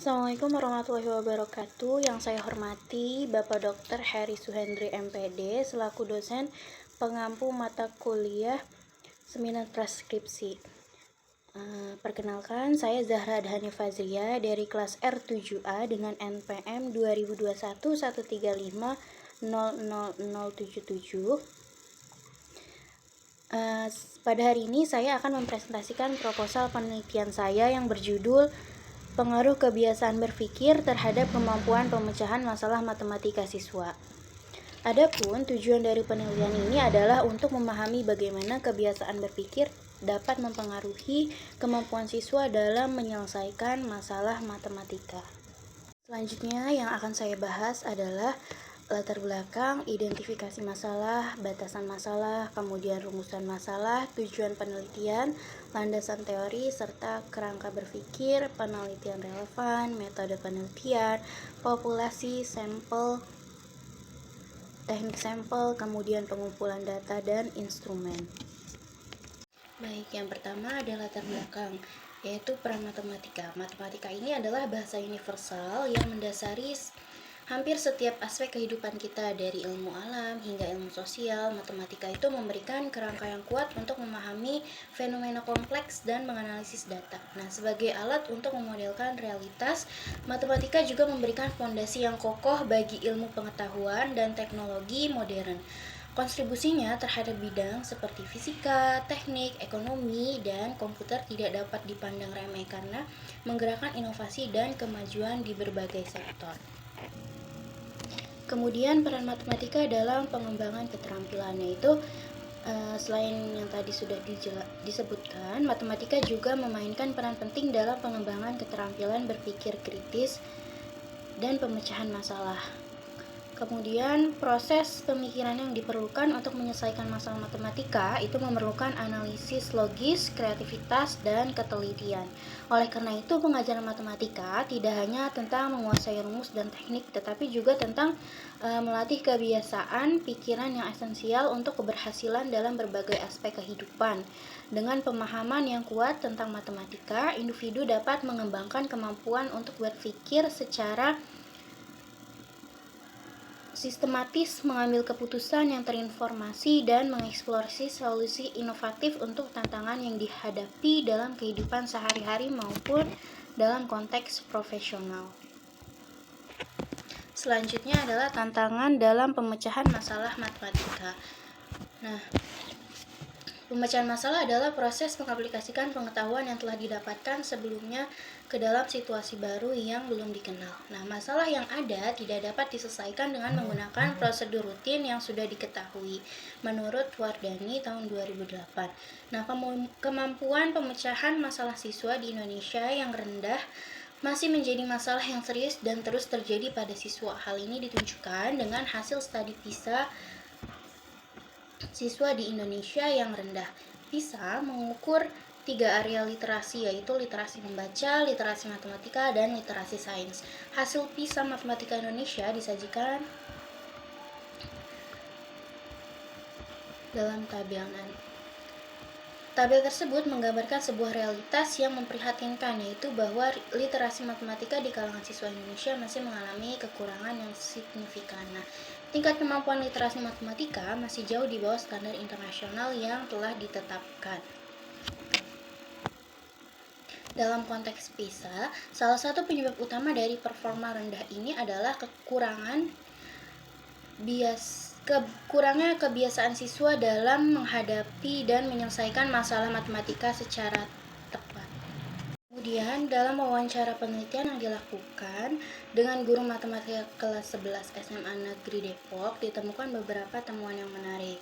Assalamualaikum warahmatullahi wabarakatuh. Yang saya hormati Bapak Dr. Heri Suhendri MPD selaku dosen pengampu mata kuliah seminar praskripsi. Perkenalkan, saya Zahra Adhani Fazria dari kelas R7A dengan NPM 2021-135-00077. Pada hari ini saya akan mempresentasikan proposal penelitian saya yang berjudul Pengaruh kebiasaan berpikir terhadap kemampuan pemecahan masalah matematika siswa. Adapun tujuan dari penelitian ini adalah untuk memahami bagaimana kebiasaan berpikir dapat mempengaruhi kemampuan siswa dalam menyelesaikan masalah matematika. Selanjutnya yang akan saya bahas adalah latar belakang, identifikasi masalah, batasan masalah, kemudian rumusan masalah, tujuan penelitian, landasan teori, serta kerangka berpikir, penelitian relevan, metode penelitian, populasi, sampel, teknik sampel, kemudian pengumpulan data, dan instrumen. Baik, yang pertama adalah latar belakang, yaitu peran matematika. Matematika ini adalah bahasa universal yang mendasari hampir setiap aspek kehidupan kita, dari ilmu alam hingga ilmu sosial. Matematika itu memberikan kerangka yang kuat untuk memahami fenomena kompleks dan menganalisis data. Nah, sebagai alat untuk memodelkan realitas, matematika juga memberikan fondasi yang kokoh bagi ilmu pengetahuan dan teknologi modern. Kontribusinya terhadap bidang seperti fisika, teknik, ekonomi, dan komputer tidak dapat dipandang remeh karena menggerakkan inovasi dan kemajuan di berbagai sektor. Kemudian peran matematika dalam pengembangan keterampilan, yaitu selain yang tadi sudah disebutkan, matematika juga memainkan peran penting dalam pengembangan keterampilan berpikir kritis dan pemecahan masalah. Kemudian proses pemikiran yang diperlukan untuk menyelesaikan masalah matematika itu memerlukan analisis logis, kreativitas, dan ketelitian. Oleh karena itu, pengajaran matematika tidak hanya tentang menguasai rumus dan teknik, tetapi juga tentang melatih kebiasaan pikiran yang esensial untuk keberhasilan dalam berbagai aspek kehidupan. Dengan pemahaman yang kuat tentang matematika, individu dapat mengembangkan kemampuan untuk berpikir secara sistematis, mengambil keputusan yang terinformasi, dan mengeksplorasi solusi inovatif untuk tantangan yang dihadapi dalam kehidupan sehari-hari maupun dalam konteks profesional. Selanjutnya adalah tantangan dalam pemecahan masalah matematika. Nah, pemecahan masalah adalah proses mengaplikasikan pengetahuan yang telah didapatkan sebelumnya ke dalam situasi baru yang belum dikenal. Nah, masalah yang ada tidak dapat diselesaikan dengan menggunakan prosedur rutin yang sudah diketahui, menurut Wardani tahun 2008. Nah, kemampuan pemecahan masalah siswa di Indonesia yang rendah masih menjadi masalah yang serius dan terus terjadi pada siswa. Hal ini ditunjukkan dengan hasil studi PISA siswa di Indonesia yang rendah. PISA mengukur 3 area literasi, yaitu literasi membaca, literasi matematika, dan literasi sains. Hasil PISA Matematika Indonesia disajikan dalam tabel. Tabel tersebut menggambarkan sebuah realitas yang memprihatinkan, yaitu bahwa literasi matematika di kalangan siswa Indonesia masih mengalami kekurangan yang signifikan. Nah, tingkat kemampuan literasi matematika masih jauh di bawah standar internasional yang telah ditetapkan. Dalam konteks PISA, salah satu penyebab utama dari performa rendah ini adalah kurangnya kebiasaan siswa dalam menghadapi dan menyelesaikan masalah matematika secara tepat. Kemudian, dalam wawancara penelitian yang dilakukan dengan guru matematika kelas 11 SMA Negeri Depok, ditemukan beberapa temuan yang menarik,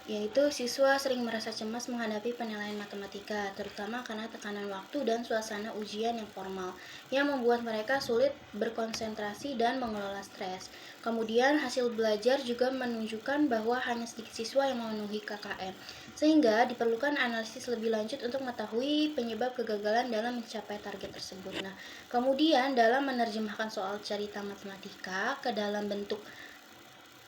yaitu siswa sering merasa cemas menghadapi penilaian matematika, terutama karena tekanan waktu dan suasana ujian yang formal, yang membuat mereka sulit berkonsentrasi dan mengelola stres. Kemudian, hasil belajar juga menunjukkan bahwa hanya sedikit siswa yang memenuhi KKM, sehingga diperlukan analisis lebih lanjut untuk mengetahui penyebab kegagalan dalam mencapai target tersebut. Nah, kemudian dalam menerjemahkan soal cerita matematika ke dalam bentuk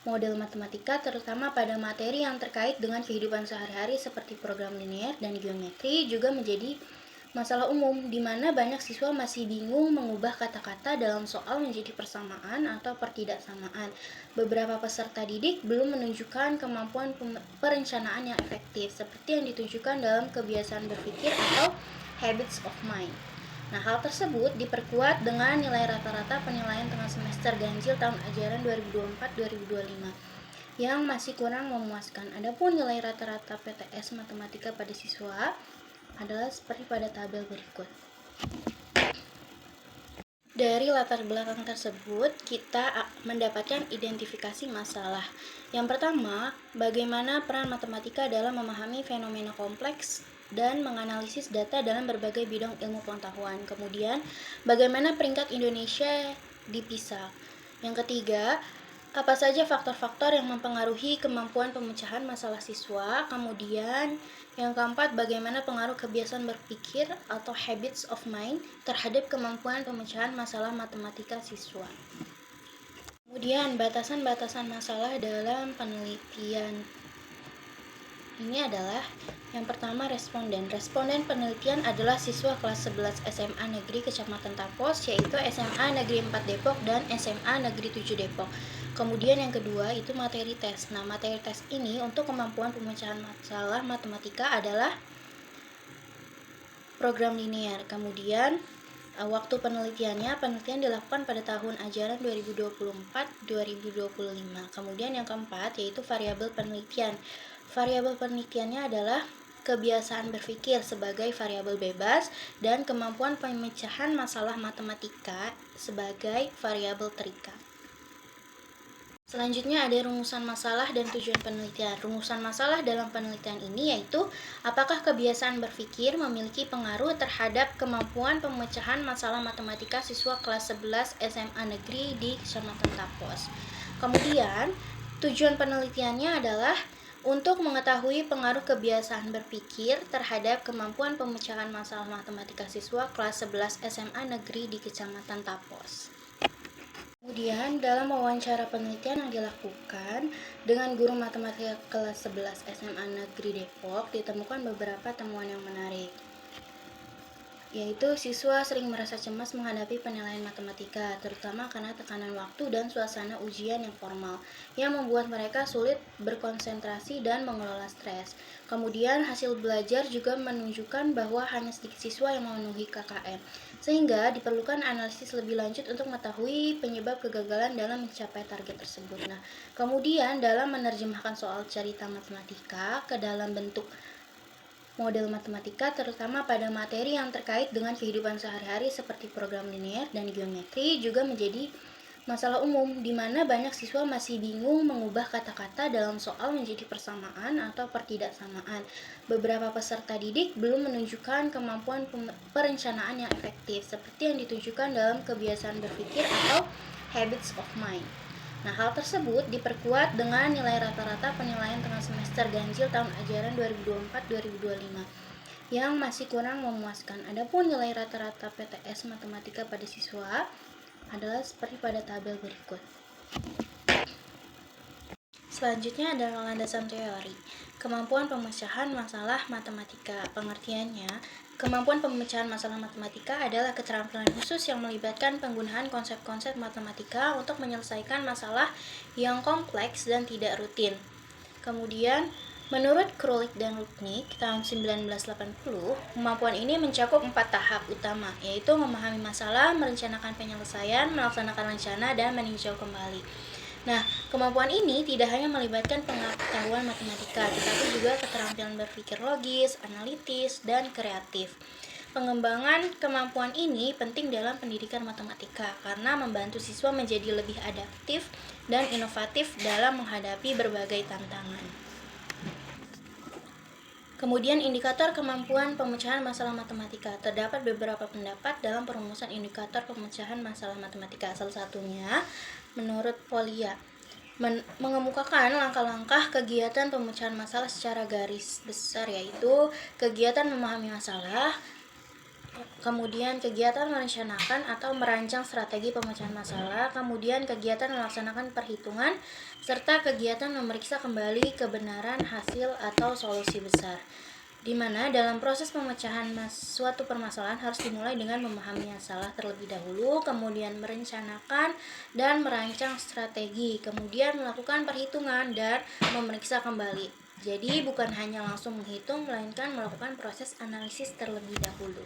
model matematika, terutama pada materi yang terkait dengan kehidupan sehari-hari seperti program linear dan geometri, juga menjadi masalah umum di mana banyak siswa masih bingung mengubah kata-kata dalam soal menjadi persamaan atau pertidaksamaan. Beberapa peserta didik belum menunjukkan kemampuan perencanaan yang efektif, seperti yang ditunjukkan dalam kebiasaan berpikir atau habits of mind. Nah, hal tersebut diperkuat dengan nilai rata-rata penilaian tengah semester ganjil tahun ajaran 2024-2025 yang masih kurang memuaskan. Adapun nilai rata-rata PTS matematika pada siswa adalah seperti pada tabel berikut. Dari latar belakang tersebut, kita mendapatkan identifikasi masalah. Yang pertama, bagaimana peran matematika dalam memahami fenomena kompleks dan menganalisis data dalam berbagai bidang ilmu pengetahuan. Kemudian, bagaimana peringkat Indonesia di PISA. Yang ketiga, apa saja faktor-faktor yang mempengaruhi kemampuan pemecahan masalah siswa. Kemudian, yang keempat, bagaimana pengaruh kebiasaan berpikir atau habits of mind terhadap kemampuan pemecahan masalah matematika siswa. Kemudian, batasan-batasan masalah dalam penelitian. Ini adalah yang pertama, responden. Responden penelitian adalah siswa kelas 11 SMA Negeri Kecamatan Tapos, yaitu SMA Negeri 4 Depok dan SMA Negeri 7 Depok. Kemudian yang kedua itu materi tes. Nah, materi tes ini untuk kemampuan pemecahan masalah matematika adalah program linear. Kemudian waktu penelitian dilakukan pada tahun ajaran 2024-2025. Kemudian yang keempat yaitu variabel penelitian. Variabel penelitiannya adalah kebiasaan berpikir sebagai variabel bebas dan kemampuan pemecahan masalah matematika sebagai variabel terikat. Selanjutnya ada rumusan masalah dan tujuan penelitian. Rumusan masalah dalam penelitian ini yaitu apakah kebiasaan berpikir memiliki pengaruh terhadap kemampuan pemecahan masalah matematika siswa kelas 11 SMA Negeri di Kecamatan Tapos. Kemudian, tujuan penelitiannya adalah untuk mengetahui pengaruh kebiasaan berpikir terhadap kemampuan pemecahan masalah matematika siswa kelas 11 SMA Negeri di Kecamatan Tapos. Kemudian, dalam wawancara penelitian yang dilakukan dengan guru matematika kelas 11 SMA Negeri Depok, ditemukan beberapa temuan yang menarik, yaitu siswa sering merasa cemas menghadapi penilaian matematika, terutama karena tekanan waktu dan suasana ujian yang formal, yang membuat mereka sulit berkonsentrasi dan mengelola stres. Kemudian, hasil belajar juga menunjukkan bahwa hanya sedikit siswa yang memenuhi KKM, sehingga diperlukan analisis lebih lanjut untuk mengetahui penyebab kegagalan dalam mencapai target tersebut. Nah, kemudian dalam menerjemahkan soal cerita matematika ke dalam bentuk model matematika, terutama pada materi yang terkait dengan kehidupan sehari-hari seperti program linear dan geometri, juga menjadi masalah umum di mana banyak siswa masih bingung mengubah kata-kata dalam soal menjadi persamaan atau pertidaksamaan. Beberapa peserta didik belum menunjukkan kemampuan perencanaan yang efektif, seperti yang ditunjukkan dalam kebiasaan berpikir atau habits of mind. Nah, hal tersebut diperkuat dengan nilai rata-rata penilaian tengah semester ganjil tahun ajaran 2024-2025 yang masih kurang memuaskan. Adapun nilai rata-rata PTS matematika pada siswa adalah seperti pada tabel berikut. Selanjutnya adalah landasan teori. Kemampuan pemecahan masalah matematika. Pengertiannya, kemampuan pemecahan masalah matematika adalah keterampilan khusus yang melibatkan penggunaan konsep-konsep matematika untuk menyelesaikan masalah yang kompleks dan tidak rutin. Kemudian, menurut Krulik dan Rudnick tahun 1980, kemampuan ini mencakup 4 tahap utama, yaitu memahami masalah, merencanakan penyelesaian, melaksanakan rencana, dan meninjau kembali. Nah, kemampuan ini tidak hanya melibatkan pengetahuan matematika, tetapi juga keterampilan berpikir logis, analitis, dan kreatif. Pengembangan kemampuan ini penting dalam pendidikan matematika karena membantu siswa menjadi lebih adaptif dan inovatif dalam menghadapi berbagai tantangan. Kemudian indikator kemampuan pemecahan masalah matematika. Terdapat beberapa pendapat dalam perumusan indikator pemecahan masalah matematika. Salah satunya menurut Polya mengemukakan langkah-langkah kegiatan pemecahan masalah secara garis besar, yaitu kegiatan memahami masalah, kemudian kegiatan merencanakan atau merancang strategi pemecahan masalah, kemudian kegiatan melaksanakan perhitungan, serta kegiatan memeriksa kembali kebenaran hasil atau solusi besar. di mana dalam proses pemecahan suatu permasalahan harus dimulai dengan memahami masalah terlebih dahulu, kemudian merencanakan dan merancang strategi, kemudian melakukan perhitungan dan memeriksa kembali. Jadi bukan hanya langsung menghitung, melainkan melakukan proses analisis terlebih dahulu.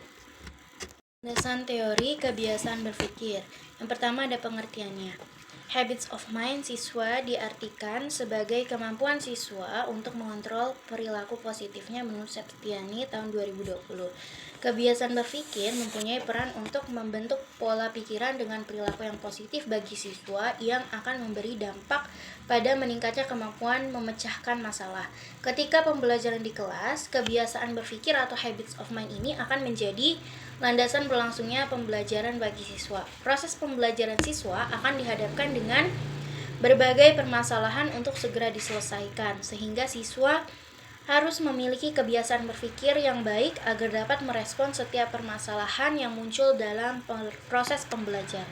Landasan teori kebiasaan berpikir. Yang pertama ada pengertiannya. Habits of mind siswa diartikan sebagai kemampuan siswa untuk mengontrol perilaku positifnya menurut Septiani tahun 2020. Kebiasaan berpikir mempunyai peran untuk membentuk pola pikiran dengan perilaku yang positif bagi siswa yang akan memberi dampak pada meningkatnya kemampuan memecahkan masalah. Ketika pembelajaran di kelas, kebiasaan berpikir atau habits of mind ini akan menjadi landasan berlangsungnya pembelajaran bagi siswa. Proses pembelajaran siswa akan dihadapkan dengan berbagai permasalahan untuk segera diselesaikan, sehingga siswa harus memiliki kebiasaan berpikir yang baik agar dapat merespon setiap permasalahan yang muncul dalam proses pembelajaran.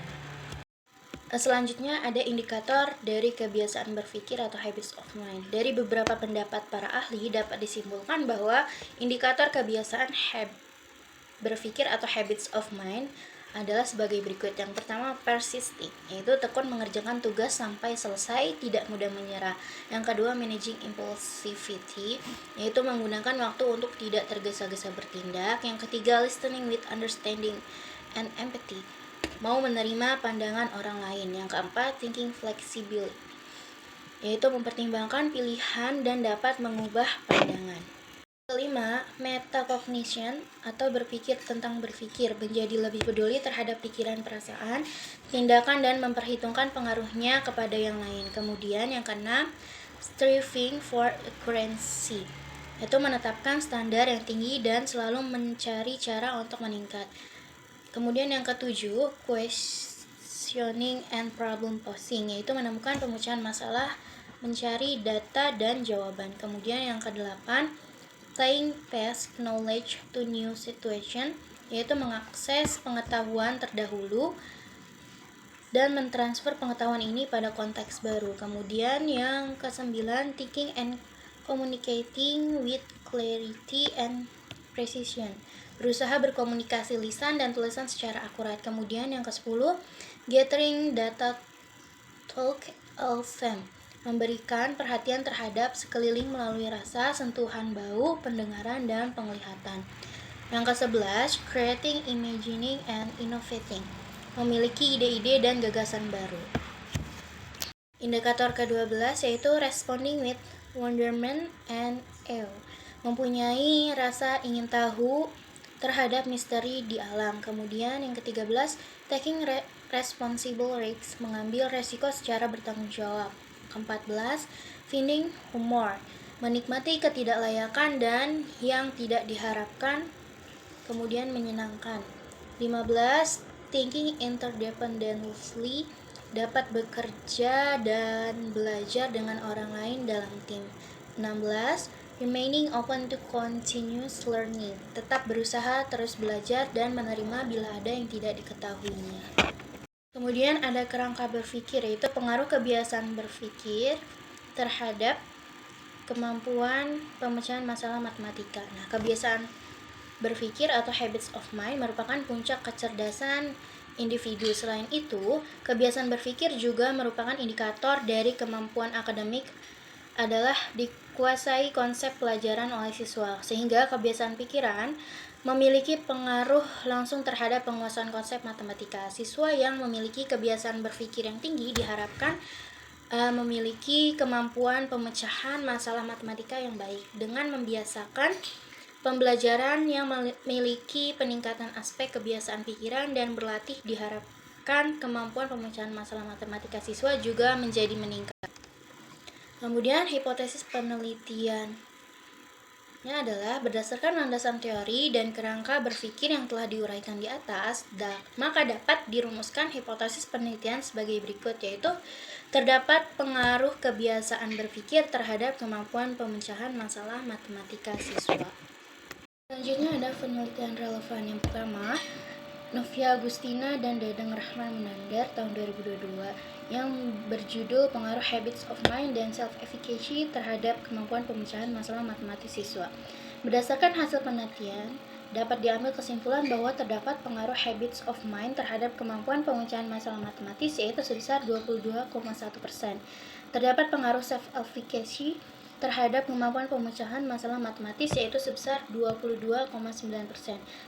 Selanjutnya ada indikator dari kebiasaan berpikir atau habits of mind. Dari beberapa pendapat para ahli dapat disimpulkan bahwa indikator kebiasaan berpikir atau habits of mind adalah sebagai berikut. Yang pertama, persisting, yaitu tekun mengerjakan tugas sampai selesai, tidak mudah menyerah. Yang kedua, managing impulsivity, yaitu menggunakan waktu untuk tidak tergesa-gesa bertindak. Yang ketiga, listening with understanding and empathy, mau menerima pandangan orang lain. Yang keempat, thinking flexibility, yaitu mempertimbangkan pilihan dan dapat mengubah pandangan. Kelima, metacognition atau berpikir tentang berpikir, menjadi lebih peduli terhadap pikiran, perasaan, tindakan, dan memperhitungkan pengaruhnya kepada yang lain. Kemudian yang keenam, striving for accuracy, yaitu menetapkan standar yang tinggi dan selalu mencari cara untuk meningkat. Kemudian yang ketujuh, questioning and problem posing, yaitu menemukan pemecahan masalah, mencari data dan jawaban. Kemudian yang kedelapan, applying past knowledge to new situation, yaitu mengakses pengetahuan terdahulu dan mentransfer pengetahuan ini pada konteks baru. Kemudian yang kesembilan, thinking and communicating with clarity and precision, berusaha berkomunikasi lisan dan tulisan secara akurat. Kemudian yang ke-10, gathering data talk FM, memberikan perhatian terhadap sekeliling melalui rasa, sentuhan bau, pendengaran, dan penglihatan. Yang ke-11, creating, imagining, and innovating, memiliki ide-ide dan gagasan baru. Indikator ke-12 yaitu responding with wonderment and awe, mempunyai rasa ingin tahu terhadap misteri di alam. Kemudian yang ke-13, taking responsible risks, mengambil resiko secara bertanggung jawab. Ke-14, finding humor, menikmati ketidaklayakan dan yang tidak diharapkan, kemudian menyenangkan. 15, thinking interdependently, dapat bekerja dan belajar dengan orang lain dalam tim. 16, remaining open to continuous learning, tetap berusaha terus belajar dan menerima bila ada yang tidak diketahuinya. Kemudian ada kerangka berpikir, yaitu pengaruh kebiasaan berpikir terhadap kemampuan pemecahan masalah matematika. Nah, kebiasaan berpikir atau habits of mind merupakan puncak kecerdasan individu. Selain itu, kebiasaan berpikir juga merupakan indikator dari kemampuan akademik adalah dikuasai konsep pelajaran oleh siswa, sehingga kebiasaan pikiran memiliki pengaruh langsung terhadap penguasaan konsep matematika. Siswa yang memiliki kebiasaan berpikir yang tinggi diharapkan memiliki kemampuan pemecahan masalah matematika yang baik. Dengan membiasakan pembelajaran yang memiliki peningkatan aspek kebiasaan pikiran dan berlatih, diharapkan kemampuan pemecahan masalah matematika siswa juga menjadi meningkat. Kemudian hipotesis penelitiannya adalah berdasarkan landasan teori dan kerangka berpikir yang telah diuraikan di atas, maka dapat dirumuskan hipotesis penelitian sebagai berikut, yaitu terdapat pengaruh kebiasaan berpikir terhadap kemampuan pemecahan masalah matematika siswa. Selanjutnya ada penelitian relevan. Yang pertama, Novia Agustina dan Dadang Rahman Munandar tahun 2022 yang berjudul Pengaruh Habits of Mind dan Self-Efficacy terhadap Kemampuan Pemecahan Masalah Matematis Siswa. Berdasarkan hasil penelitian, dapat diambil kesimpulan bahwa terdapat pengaruh habits of mind terhadap kemampuan pemecahan masalah matematis yaitu sebesar 22,1%. Terdapat pengaruh self-efficacy terhadap kemampuan pemecahan masalah matematis yaitu sebesar 22,9%.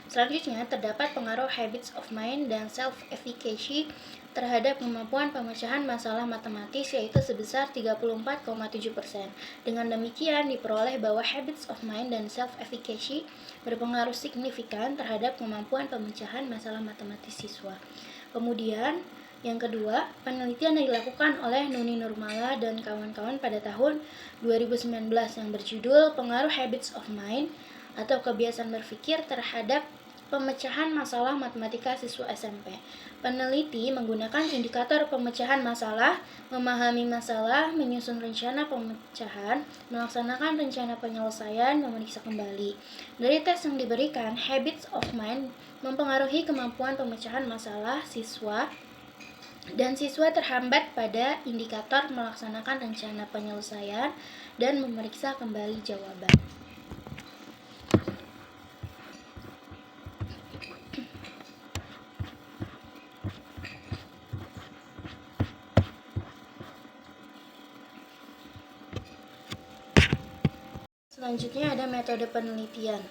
Selanjutnya, terdapat pengaruh habits of mind dan self-efficacy terhadap kemampuan pemecahan masalah matematis yaitu sebesar 34,7%. Dengan demikian, diperoleh bahwa habits of mind dan self-efficacy berpengaruh signifikan terhadap kemampuan pemecahan masalah matematis siswa. Kemudian, yang kedua, penelitian yang dilakukan oleh Nuni Nurmala dan kawan-kawan pada tahun 2019 yang berjudul Pengaruh Habits of Mind atau Kebiasaan Berpikir terhadap Pemecahan Masalah Matematika Siswa SMP. Peneliti menggunakan indikator pemecahan masalah, memahami masalah, menyusun rencana pemecahan, melaksanakan rencana penyelesaian, memeriksa kembali. Dari tes yang diberikan, habits of mind mempengaruhi kemampuan pemecahan masalah siswa dan siswa terhambat pada indikator melaksanakan rencana penyelesaian dan memeriksa kembali jawaban. Selanjutnya ada metode penelitian,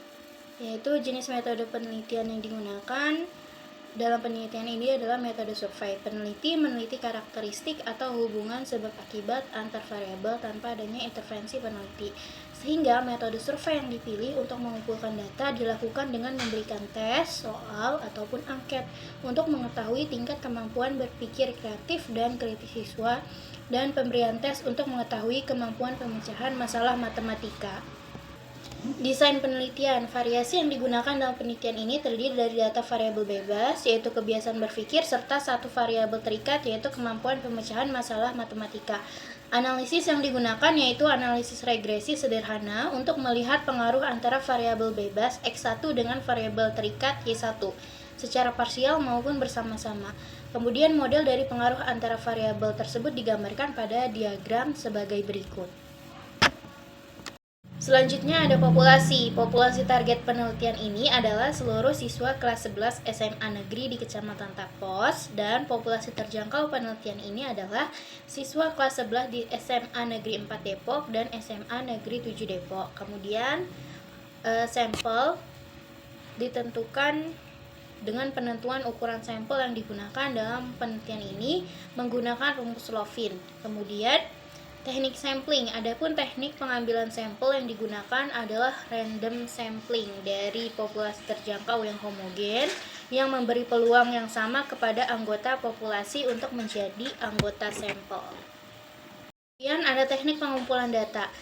yaitu jenis metode penelitian yang digunakan dalam penelitian ini adalah metode survei. Peneliti meneliti karakteristik atau hubungan sebab akibat antar variabel tanpa adanya intervensi peneliti. Sehingga metode survei yang dipilih untuk mengumpulkan data dilakukan dengan memberikan tes, soal, ataupun angket untuk mengetahui tingkat kemampuan berpikir kreatif dan kritis siswa dan pemberian tes untuk mengetahui kemampuan pemecahan masalah matematika. Desain penelitian. Variasi yang digunakan dalam penelitian ini terdiri dari data variabel bebas, yaitu kebiasaan berpikir, serta satu variabel terikat, yaitu kemampuan pemecahan masalah matematika. Analisis yang digunakan yaitu analisis regresi sederhana untuk melihat pengaruh antara variabel bebas X1 dengan variabel terikat Y1 secara parsial maupun bersama-sama. Kemudian model dari pengaruh antara variabel tersebut digambarkan pada diagram sebagai berikut. Selanjutnya ada populasi. Populasi target penelitian ini adalah seluruh siswa kelas 11 SMA Negeri di Kecamatan Tapos, dan populasi terjangkau penelitian ini adalah siswa kelas 11 di SMA Negeri 4 Depok dan SMA Negeri 7 Depok. Kemudian sampel ditentukan dengan penentuan ukuran sampel yang digunakan dalam penelitian ini menggunakan rumus Lovin. Kemudian teknik sampling. Adapun teknik pengambilan sampel yang digunakan adalah random sampling dari populasi terjangkau yang homogen yang memberi peluang yang sama kepada anggota populasi untuk menjadi anggota sampel. Kemudian ada teknik pengumpulan data.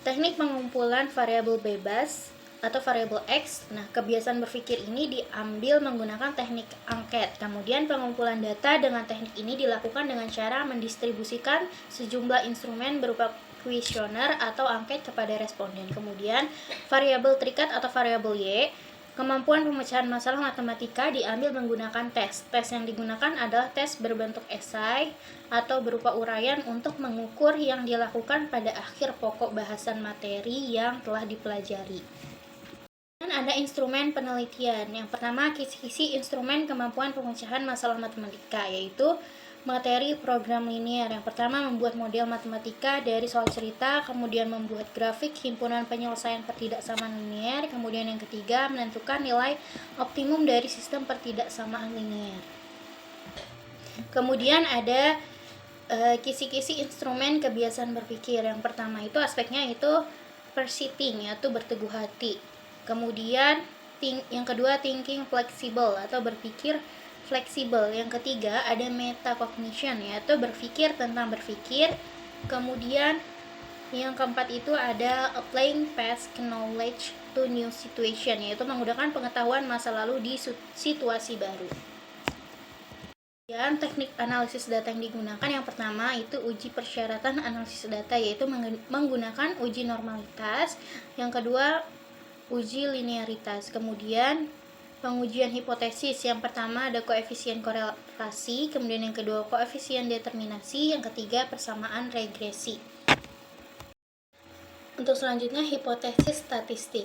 Teknik pengumpulan variabel bebas atau variabel X. Nah, kebiasaan berpikir ini diambil menggunakan teknik angket. Kemudian pengumpulan data dengan teknik ini dilakukan dengan cara mendistribusikan sejumlah instrumen berupa kuesioner atau angket kepada responden. Kemudian variabel terikat atau variabel Y, kemampuan pemecahan masalah matematika diambil menggunakan tes. Tes yang digunakan adalah tes berbentuk esai atau berupa uraian untuk mengukur yang dilakukan pada akhir pokok bahasan materi yang telah dipelajari. Ada instrumen penelitian. Yang pertama, kisi-kisi instrumen kemampuan pemecahan masalah matematika, yaitu materi program linear. Yang pertama, membuat model matematika dari soal cerita, kemudian membuat grafik himpunan penyelesaian pertidaksamaan linear, kemudian yang ketiga, menentukan nilai optimum dari sistem pertidaksamaan linear. Kemudian ada kisi-kisi instrumen kebiasaan berpikir. Yang pertama itu aspeknya itu persitting, yaitu berteguh hati. Kemudian yang kedua thinking flexible atau berpikir fleksibel. Yang ketiga ada metacognition, yaitu berpikir tentang berpikir. Kemudian yang keempat itu ada applying past knowledge to new situation, yaitu menggunakan pengetahuan masa lalu di situasi baru. Dan teknik analisis data yang digunakan yang pertama itu uji persyaratan analisis data, yaitu menggunakan uji normalitas. Yang kedua uji linearitas. Kemudian pengujian hipotesis. Yang pertama ada koefisien korelasi, kemudian yang kedua koefisien determinasi, yang ketiga persamaan regresi. Untuk selanjutnya hipotesis statistik.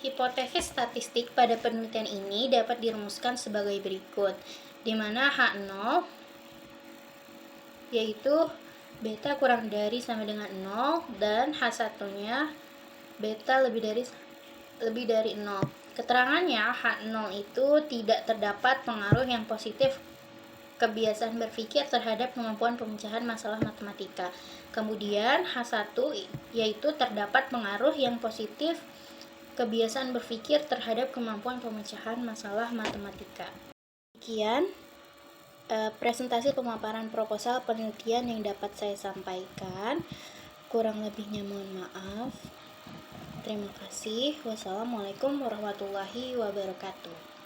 Hipotesis statistik pada penelitian ini dapat dirumuskan sebagai berikut, di mana H0 yaitu beta kurang dari sama dengan 0 dan H1-nya beta lebih dari 0. Keterangannya H0 itu tidak terdapat pengaruh yang positif kebiasaan berpikir terhadap kemampuan pemecahan masalah matematika. Kemudian H1 yaitu terdapat pengaruh yang positif kebiasaan berpikir terhadap kemampuan pemecahan masalah matematika. Sekian presentasi pemaparan proposal penelitian yang dapat saya sampaikan. Kurang lebihnya mohon maaf. Terima kasih. Wassalamualaikum warahmatullahi wabarakatuh.